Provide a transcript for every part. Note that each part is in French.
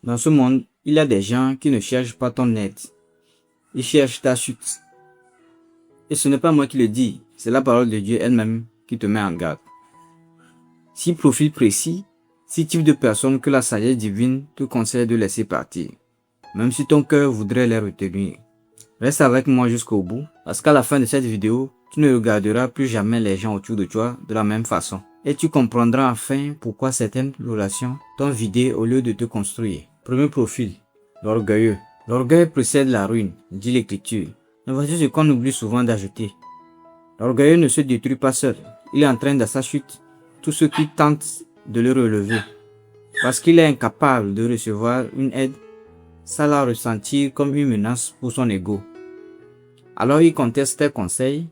Dans ce monde, il y a des gens qui ne cherchent pas ton aide. Ils cherchent ta chute. Et ce n'est pas moi qui le dis, c'est la parole de Dieu elle-même qui te met en garde. Si profil précis, si type de personnes que la sagesse divine te conseille de laisser partir, même si ton cœur voudrait les retenir. Reste avec moi jusqu'au bout, parce qu'à la fin de cette vidéo, tu ne regarderas plus jamais les gens autour de toi de la même façon. Et tu comprendras enfin pourquoi certaines relations t'ont vidé au lieu de te construire. Premier profil, l'orgueilleux. L'orgueil précède la ruine, dit l'Écriture. Mais voici ce qu'on oublie souvent d'ajouter. L'orgueilleux ne se détruit pas seul. Il entraîne dans sa chute tous ceux qui tentent de le relever. Parce qu'il est incapable de recevoir une aide, ça l'a ressentir comme une menace pour son ego. Alors il conteste tes conseils,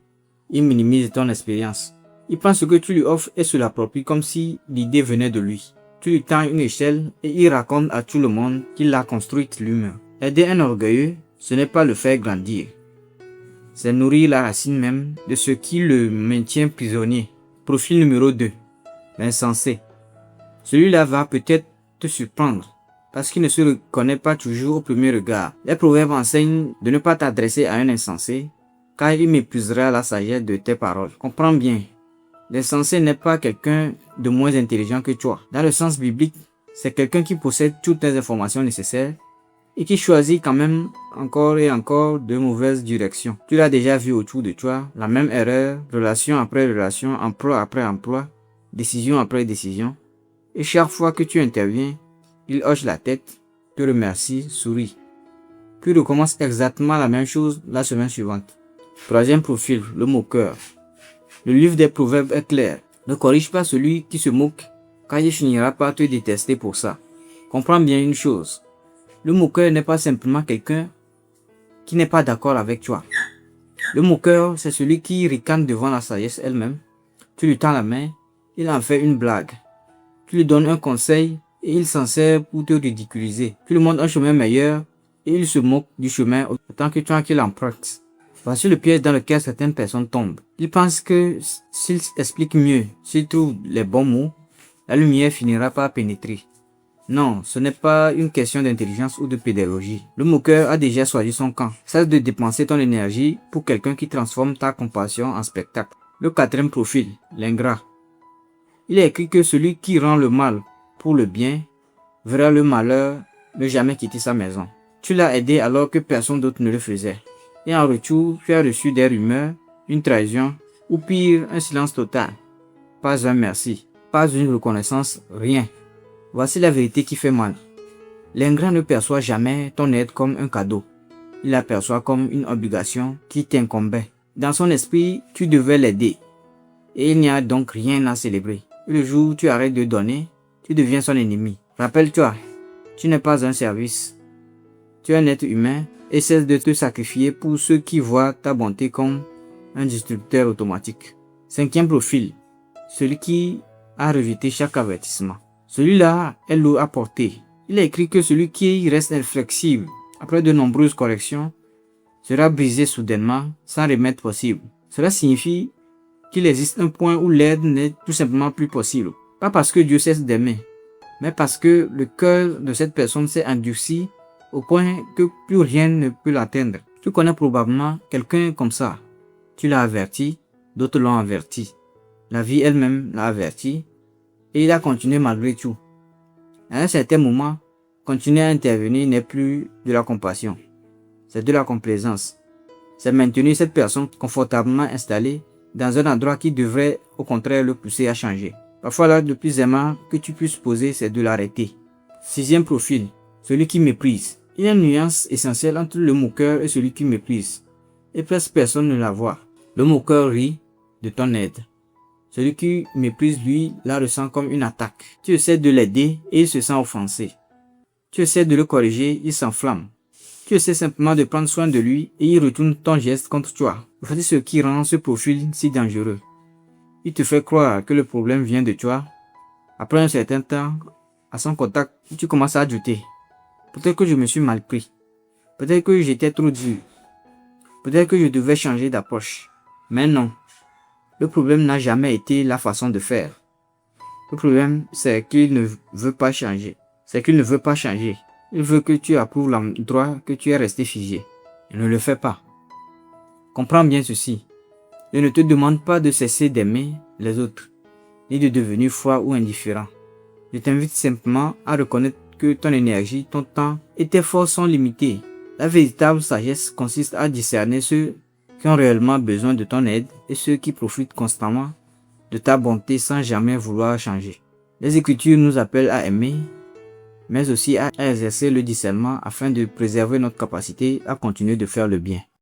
il minimise ton expérience. Il prend ce que tu lui offres et se l'approprie comme si l'idée venait de lui. Tu lui tends une échelle et il raconte à tout le monde qu'il l'a construite lui-même. Aider un orgueilleux, ce n'est pas le faire grandir. C'est nourrir la racine même de ce qui le maintient prisonnier. Profil numéro 2. L'insensé. Celui-là va peut-être te surprendre parce qu'il ne se reconnaît pas toujours au premier regard. Les proverbes enseignent de ne pas t'adresser à un insensé car il méprisera la sagesse de tes paroles. Comprends bien. L'insensé n'est pas quelqu'un de moins intelligent que toi. Dans le sens biblique, c'est quelqu'un qui possède toutes les informations nécessaires et qui choisit quand même encore et encore de mauvaises directions. Tu l'as déjà vu autour de toi, la même erreur, relation après relation, emploi après emploi, décision après décision. Et chaque fois que tu interviens, il hoche la tête, te remercie, sourit. Puis recommence exactement la même chose la semaine suivante. Troisième profil, le moqueur. Le livre des proverbes est clair. Ne corrige pas celui qui se moque, car il finira par te détester pour ça. Comprends bien une chose. Le moqueur n'est pas simplement quelqu'un qui n'est pas d'accord avec toi. Le moqueur, c'est celui qui ricane devant la sagesse elle-même. Tu lui tends la main, il en fait une blague. Tu lui donnes un conseil et il s'en sert pour te ridiculiser. Tu lui montres un chemin meilleur et il se moque du chemin autant que toi qu'il emprunte. Voici le piège dans lequel certaines personnes tombent. Ils pensent que s'ils expliquent mieux, s'ils trouvent les bons mots, la lumière finira par pénétrer. Non, ce n'est pas une question d'intelligence ou de pédagogie. Le moqueur a déjà choisi son camp. Cesse de dépenser ton énergie pour quelqu'un qui transforme ta compassion en spectacle. Le quatrième profil, l'ingrat. Il est écrit que celui qui rend le mal pour le bien verra le malheur ne jamais quitter sa maison. Tu l'as aidé alors que personne d'autre ne le faisait. Et en retour, tu as reçu des rumeurs, une trahison ou pire, un silence total. Pas un merci, pas une reconnaissance, rien. Voici la vérité qui fait mal. L'ingrat ne perçoit jamais ton aide comme un cadeau. Il la perçoit comme une obligation qui t'incombait. Dans son esprit, tu devais l'aider. Et il n'y a donc rien à célébrer. Et le jour où tu arrêtes de donner, tu deviens son ennemi. Rappelle-toi, tu n'es pas un service. Tu es un être humain et cesse de te sacrifier pour ceux qui voient ta bonté comme un distributeur automatique. Cinquième profil, celui qui a rejeté chaque avertissement. Celui-là est lourd à porter. Il est écrit que celui qui reste inflexible après de nombreuses corrections sera brisé soudainement sans remède possible. Cela signifie qu'il existe un point où l'aide n'est tout simplement plus possible. Pas parce que Dieu cesse d'aimer, mais parce que le cœur de cette personne s'est endurci au point que plus rien ne peut l'atteindre. Tu connais probablement quelqu'un comme ça. Tu l'as averti, d'autres l'ont averti. La vie elle-même l'a averti et il a continué malgré tout. À un certain moment, continuer à intervenir n'est plus de la compassion, c'est de la complaisance. C'est maintenir cette personne confortablement installée dans un endroit qui devrait au contraire le pousser à changer. Parfois, là, le plus aimant que tu puisses poser, c'est de l'arrêter. Sixième profil, celui qui méprise. Il y a une nuance essentielle entre le moqueur et celui qui méprise. Et presque personne ne la voit. Le moqueur rit de ton aide. Celui qui méprise, lui, la ressent comme une attaque. Tu essaies de l'aider et il se sent offensé. Tu essaies de le corriger, il s'enflamme. Tu essaies simplement de prendre soin de lui et il retourne ton geste contre toi. Voici ce qui rend ce profil si dangereux. Il te fait croire que le problème vient de toi. Après un certain temps, à son contact, tu commences à douter. Peut-être que je me suis mal pris. Peut-être que j'étais trop dur. Peut-être que je devais changer d'approche. Mais non. Le problème n'a jamais été la façon de faire. Le problème, c'est qu'il ne veut pas changer. C'est qu'il ne veut pas changer. Il veut que tu approuves l'endroit que tu es resté figé. Et ne le fais pas. Comprends bien ceci. Il ne te demande pas de cesser d'aimer les autres, ni de devenir froid ou indifférent. Je t'invite simplement à reconnaître que ton énergie, ton temps et tes forces sont limités. La véritable sagesse consiste à discerner ceux qui ont réellement besoin de ton aide et ceux qui profitent constamment de ta bonté sans jamais vouloir changer. Les Écritures nous appellent à aimer, mais aussi à exercer le discernement afin de préserver notre capacité à continuer de faire le bien.